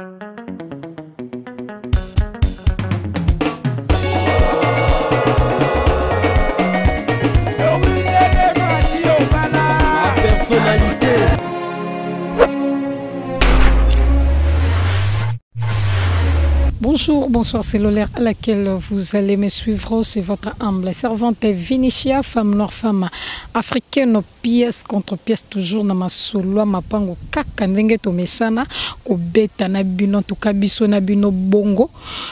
Personnalité. Bonjour, bonsoir, c'est l'heure à laquelle vous allez me suivre. C'est votre humble servante Vinicia, femme noire, femme africaine, pièce contre pièce, toujours na masolo, mapango kaka ndenge to mesana, ko beta na bino, to kabiso na bino bongo.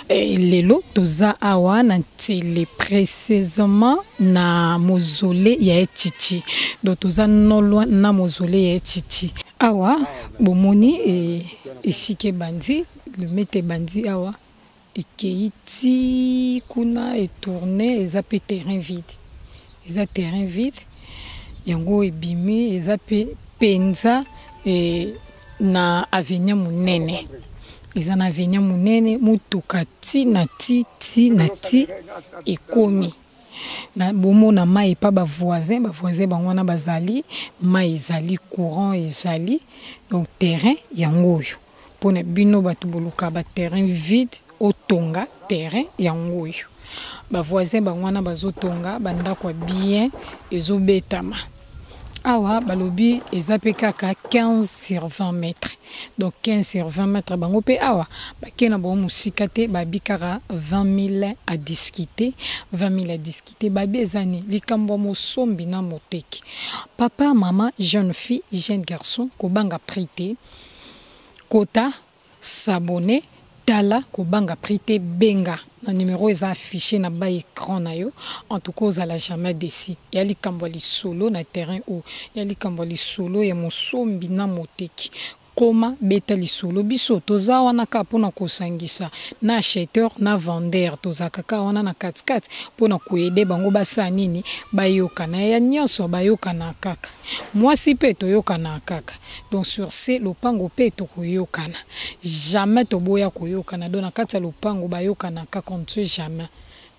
Lelo, toza awa na télé précisément na mausolée ya Etiti. Donc toza non loin na mausolée ya Etiti. Awa, bomoni et sike bandi. Le mete bandi awa et keiti kuna et tourné et zappé terrain vide. Ils a terrain vide. Yango et bimi et zappé penza et na avenir munene. Ils en avenir munene mutuka ti nati et komi. Na bomo na mai pa ba voisin bangwana bazali mai ezali courant ezali donc terrain yango yo. Pour ne bino batubuluka ba terrain vide otonga terrain yango yo ba voisin bangwana bazotonga banda kwa bien ezobetama awa balobi ezapekaka 15 sur 20 mètres donc 15 sur 20 mètres bango pe awa bakena bo musikate babikara 20 000 à discuter 20 000 à discuter babi ezani likambo mosombi na moteki papa maman jeune fille jeune garçon kobanga prêter Kota, s'abonner, tala, kobanga prité benga. Le numéro est affiché na bas écran na yo. En tout cas, vous allez jamais déci. Yali kambali solo na terrain où yali kambali solo ya mosombi na moteki. Koma beta lisolo biso toza wana ka pona kosangisa na acheteur na vendeur toza kaka wana na katikati pona koyede bango basa nini bayokana ya nyonso bayokana kaka mwasi pe toyokana kaka donc sur ce lopango pe tokoyokana jamais toboya koyokana donc na kati ya lopango bayokana kaka on ne jamais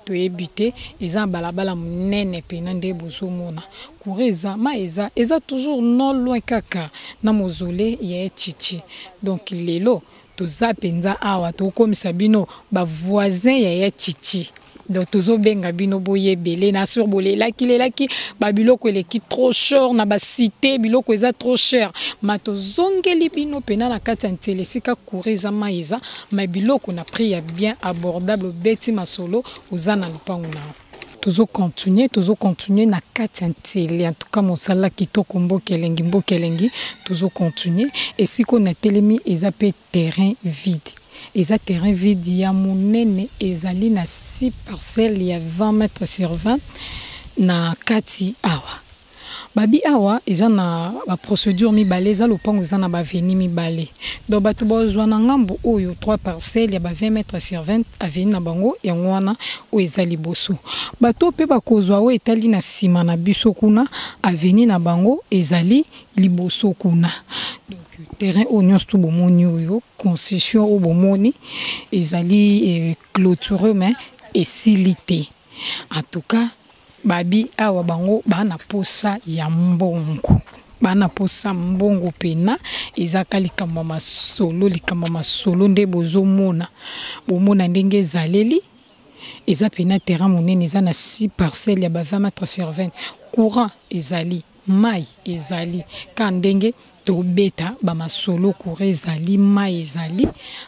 to ebité eza balabala munene pena nde bozomona kureza ma eza toujours non loin kaka na mausolée ya Etiti donc lelo toza penza awa to komisa bino ba voisin ya Etiti donc tozo benga bino boye belé na sur bolé laki babiloko eleki trop cher na ba cité biloko eza trop cher mato zongeli bino pena na kati ya ntelesika kureza maiza ma biloko na prix ya bien abordable beti masolo uzana lupangu na tozo continuer na kati ya ntele en tout cas mosala kitoko mbokelengi tozo continuer et siko na telemi eza pe terrain vide. Eza terrain vide ya munene ezali na 6 parcelles ya 20 mètres sur 20 na kati awa. Babi awa eza na ba procédure mibale eza lopango eza na ba veni mibale. Donc batu bozwa na ngambo oyo 3 parcelles ya ba 20 mètres sur 20 aveni na bango yango wana o eza liboso. Bato pe bakozwa o etali na sima na biso kuna aveni na bango ezali liboso kuna. Donc terrain oignon tout bomoni oyo concession au bomoni ezali clôtureux mais esilité. En tout cas babi awa bango bana posa ya mbongo bana posa mbongo pena ezaka likambo masolo nde bozomona bomona ndenge ezaleli eza pena terrain monene eza na 6 parcelles ya ba 20 mètres sur 20 courant ezali mai ezali kandenge tobeta ba masolo courant ezali mai ezali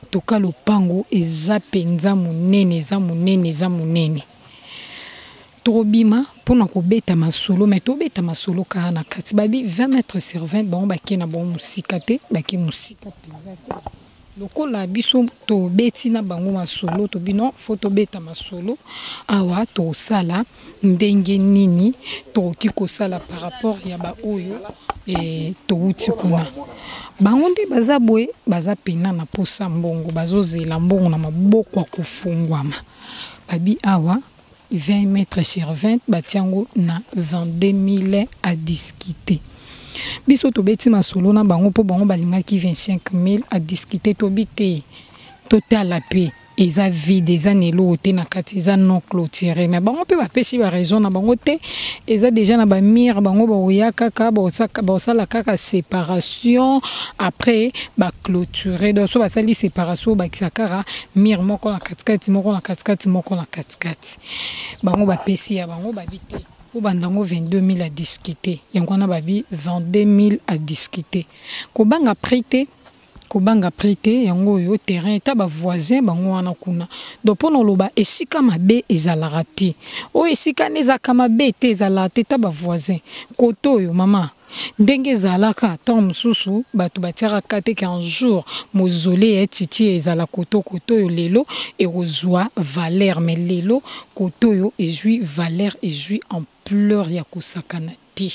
toka lopango eza penza monene eza monene Tobima pona ko beta masolo mais to beta masolo ka na kati babi 20 mètres sur 20 bon baki na bon musikate baki musika penza lokola biso to beti na bango masolo to bino photo beta masolo awa to sala ndenge nini to kiko sala par rapport ya ba oyo et to uti kuna bango nde baza boye baza pena na posa mbongo bazozela mbongo na maboko kufungwama babi awa 20 mètres sur 20 batiango na 22 000 à discuter. Biso to beti masolo na bango po bango balingaki 25 000 à discuter to bité total la paix eza vide eza nelo te na kati eza non clôturé mais bango pe ba pesi ba raison na bango te eza déjà na ba mire bango ba oyaka ka ba osala kaka séparation après ba clôturé donc so ba sali séparation ba kisakara mire moko na katikati moko na katikati moko na katikati bango ba pesi ya bango ba bité ou bandango 22 000 à discuter yango na babi 22 000 à discuter ko banga prité kobanga prité yango yo terrain ta ba voisin bango wana kuna donc pono loba esika mabe ezalaka te o esika nezaka mabe te ezalaka te ta ba voisin koto yo mama ndenge ezalaka tant mususu bato batiaka te qu'un jour mozole ya titi ezala koto yo lelo ekozwa valeur mais lelo koto yo ezui valeur ezui ampleur ya kosakana te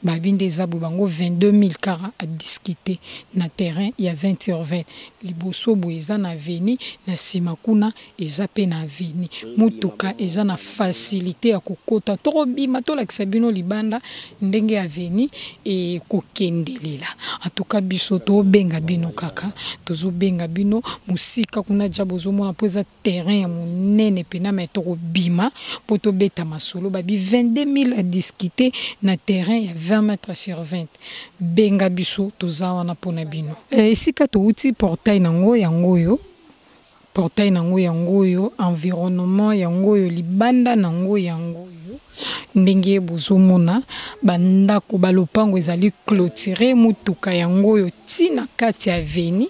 babinde zabu bango 22 000 kara à discuter na terrain il y a 20h20 liboso boeza na veni na simakuna eza pe na veni mutuka eza na facilité ya kokota to bima to lakisa bino libanda ndenge ya veni e kokendelela en tout cas biso to benga bino kaka tozo benga bino musika kuna jabozo mona poza terrain ya munene pena metro bima poto beta masolo babi 22 000 à discuter na terrain ya 20 mètres sur 20 benga biso toza wana pona bino esika to uti portail nango yango yo portail nango yango yo environnement yango yo libanda nango yango yo ndenge bozomona bandako balopango ezali clôturé mutuka yango yo tina kati ya veni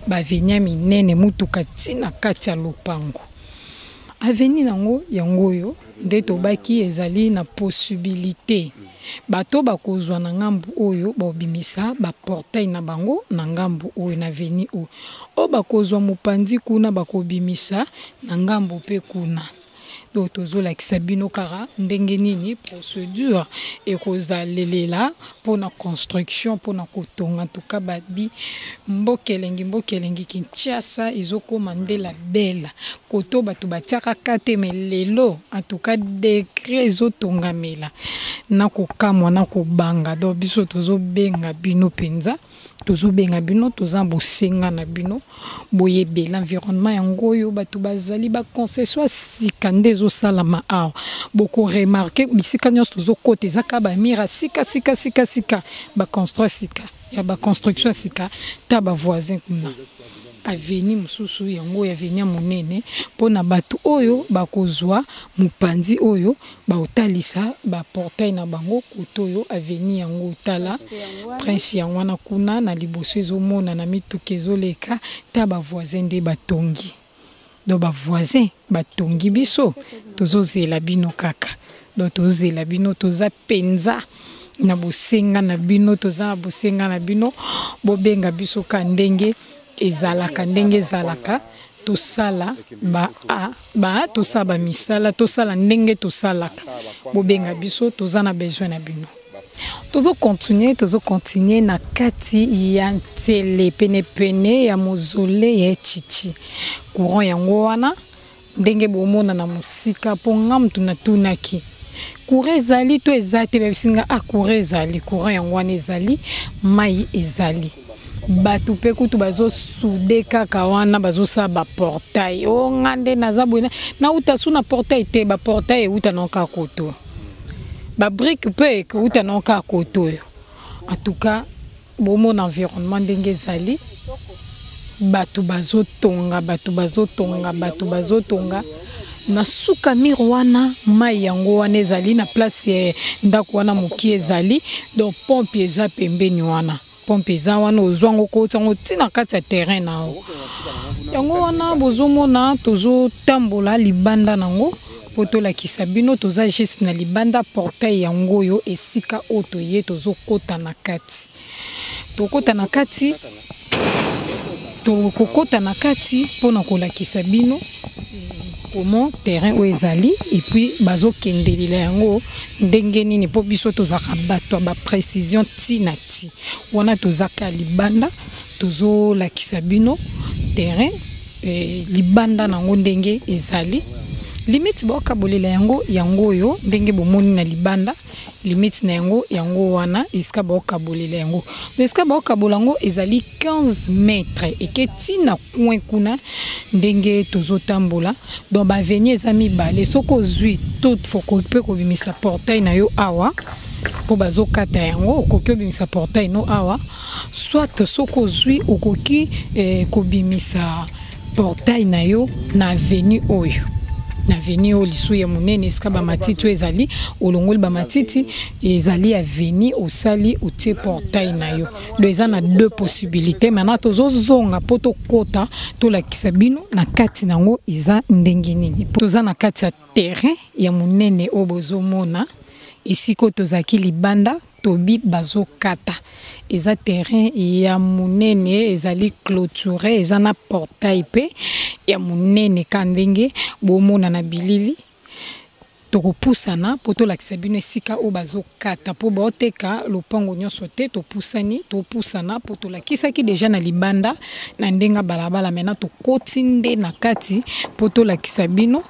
ba venia minene mutuka tina kati ya lopango aveni nango yango yo nde tobaki ezali na possibilité bato bakozwa na ngambu oyo bobimisa ba portail na bango na ngambu oyo na veni o bakozwa mopandi kuna bakobimisa na ngambu pe kuna do tozolakisa bino kara ndenge nini procédure ekozalelela pona construction pona kotonga tuka babi mbokelengi Kinshasa ezokoma ndela bela koto bato batiaka kate melelo atuka décret ezotongamela na kokamwa na kobanga do biso tozobenga bino penza tozobenga bino toza bosenga na bino boyebe l'environnement yango yo bato bazali ba concession sika ndezo salama aw boko remarquer bisika nyos tozokota ezaka ba mira sika ba construire sika ya ba construction sika ta ba voisin kuna aveni mususu yango ya venia monene pona bato oyo bakozwa mupanzi oyo ba otalisa ba portail na bango kotoyo aveni yango tala prince yango na kuna na liboso ezomona na mituke ezoleka ta ba voisin de batongi do ba voisin batongi biso tozozela bino kaka do tozela bino toza penza na bosenga na bino toza bosenga na bino bobenga biso ka ndenge ezalaka ndenge ezalaka tosala tosaba misala tosala ndenge tosalaka bobenga biso toza na besoin na bino tozo continuer na kati ya ntele pene ya mozole ya titi courant yango wana ndenge bomona na musika po ngamtu na tunaki courant ezali to ezate bebisinga courant ezali courant yango wana ezali mai ezali batu pe kutu bazo soude kaka wana bazo sa ba portail o ngande nazabona na utasu na portail te ba portail uta noka koto ba brique pe uta noka koto en tout cas bomo na environnement ndenge zali batu bazo tonga na suka mirwana mai yango wana ezali na place ndako wana muki ezali donc pompe eza pembeni wana pompe eza wana ozwango kotango tina kati ya terrain na yango wana bozomona tozo tambola libanda nango poto la kisabino toza juste na libanda portail yango yo esika oto ye tozo kota na kati tokota na kati tokokota na kati pona kolakisa bino comment terrain o ezali et puis bazo kendelela yango ndenge nini po biso tozaka bato ba précision tinati wana tozaka libanda tozo lakisa bino terrain libanda nango ndenge ezali limite ba kabolela yango yango yo ndenge bomoni na libanda limite na yango wana iska ba kabolela yango iska ba kabola yango ezali 15 mètres eketi na coin kuna ndenge tozotambola donc ba venir ezami balé soko zui tout faut ko pe ko bimisa portail na yo awa po bazo kata yango okoki bimisa portail no awa soit soko zui okoki ko bimisa portail na yo na avenue oyo na avenue o lisu ya munene eska ba matiti ezali olongoli ba matiti ezali avenue osali otie portail na yo do eza na deux possibilités maintenant tozozonga poto kota to la kisabino na kati nango eza ndenge nini toza na kati ya terrain ya munene obozomona isiko tozaki libanda tobi bazo kata eza terrain ya munene ezali clôturé eza na portail pe ya munene kandenge bomona na bilili tokopusana poto lakisa bino esika o bazo kata po boteka lopango nyonso te topusani topusana poto lakisaki deja na libanda na ndenga balabala mena tokotinde na kati poto lakisa bino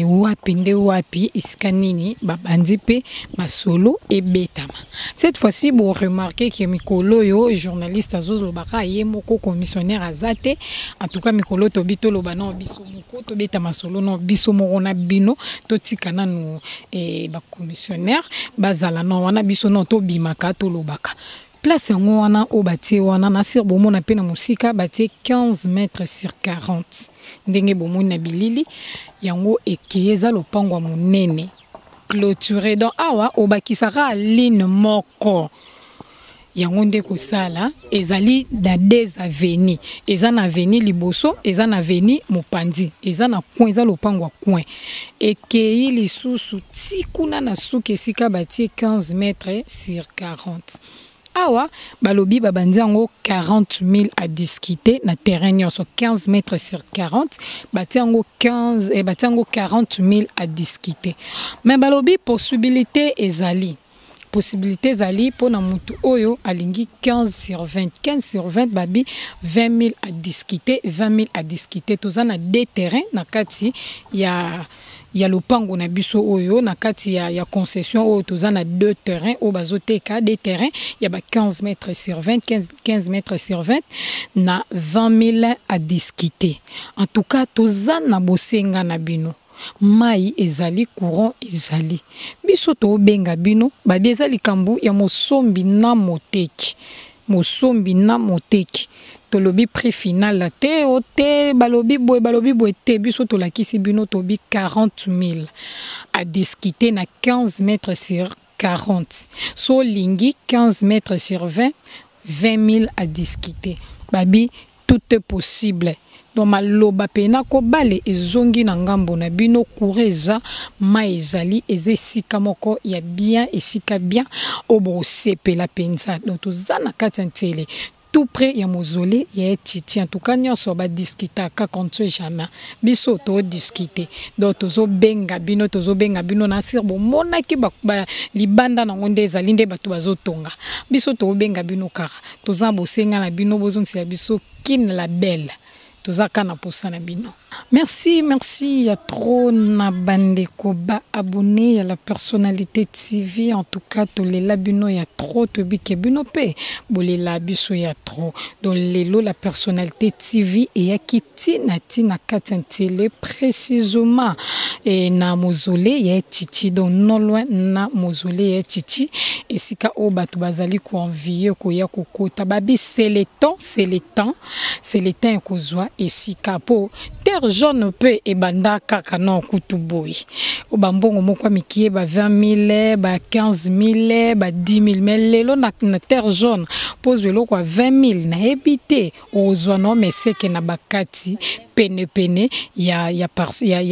wapi nde wapi esika nini babandi pe masolo ebetama. Cette fois-ci bon remarquer que mikolo yo journaliste azolobaka ye moko commissionnaire azate en tout cas mikolo to bito loba na biso moko to beta masolo no biso moko na bino to tikana no ba commissionnaire bazala no wana biso no to bimaka to lobaka. Place yango wana o batie wana na sir bomona pe na musika batie 15 mètres sur 40 ndenge bomona na bilili yango ekeza lopango munene clôturé donc awa o bakisaka ligne moko yango nde kosala ezali da des avenues eza na avenue liboso eza na avenue mopandi eza na coin eza lopango coin ekei lisusu tikuna na suka esika batie 15 mètres sur 40. Awa, balobi babandi yango 40 000 à discuter na terrain nyonso 15 mètres sur 40, bati yango 40 000 à discuter. Mais balobi possibilité ezali. Possibilité ezali pour na mutu oyo alingi 15 sur 20. 15 sur 20 babi 20 000 à discuter, 20 000 à discuter. Toza na deux terrains na kati ya lopango na biso oyo na kati ya concession oyo toza na deux terrains au bazoteka des terrains ya ba 15 mètres sur 20 15 mètres sur 20 na 20 000 à discuter. En tout cas toza na bosenga na bino mai ezali courant ezali biso to benga bino babi ezali kambu ya mosombi na moteki tolobi prix final te o te balobi boy te biso to lakisi bino tobi 40 000 à discuter na 15 mètres sur 40 so lingi 15 mètres sur 20 20 000 à discuter babi tout est possible. Donc maloba pena ko bale ezongi na ngambo na bino kureza maizali ezesika moko ya bien esika bien obo sepela penza donc tozana katantele tout près ya mozole ya titi en tout cas nyonso ba discuter ka contre jamais biso to discuter donc tozo benga bino na sir bo monaki ba libanda na ngonde ezali nde bato bazotonga biso to benga bino kara toza bosenga na bino bozonsi ya biso kin la belle. Merci, il y a trop na bandeko ba abonné à la personnalité TV en tout cas tous les labino il y a trop to bike bino pe bolé labiso il y a trop donc lelo la personnalité TV et ya kiti na tina katantele précisément et na mozolé ya titi donc non loin na mozolé ya titi et sika o batu bazali ko envier ko ya kokota babi c'est le temps kozwa et sika po terre jaune pe e banda kaka non kutuboy o bambongo moko mikie ba 20 000 ba 15 000 ba 10 000 mais lelo na terre jaune pose lelo kwa 20 000 na ebité ozwa no mais c'est que na bakati pene ya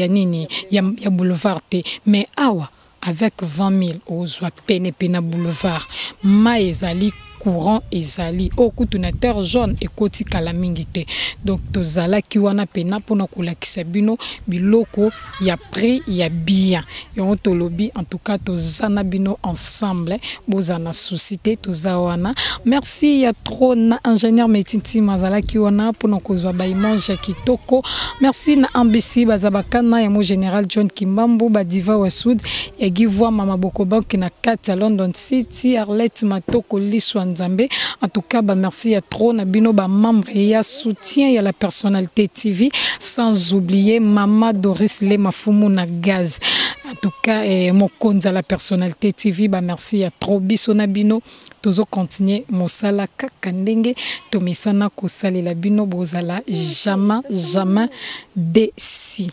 nini ya boulevard te mais awa avec 20 000 ozwa pene boulevard ma ezali courant ezali okutunateur jaune ekoti kala mingi te donc tozala ki wana pena pona kolakisa bino biloko ya prix ya bien yon tolobi en tout cas tozana bino ensemble bozana société tozawana merci ya trop na ingénieur Metinti mazala ki wana pona kozwa ba image kitoko merci na ambisi bazabakana ya mo général John Kimbambo badiva wa Sud ya givwa mama Bokobank na kati ya London City Arlette Matoko Liswa Nzambe en tout cas ba merci ya trop na bino ba membre ya soutien ya la personnalité TV sans oublier Mama Doris Le Mafumu na gaz en tout cas mokonza la personnalité TV ba merci ya trop biso na bino tozo continuer mosala kaka ndenge tomisana kosalela bino bozala jamais déçu.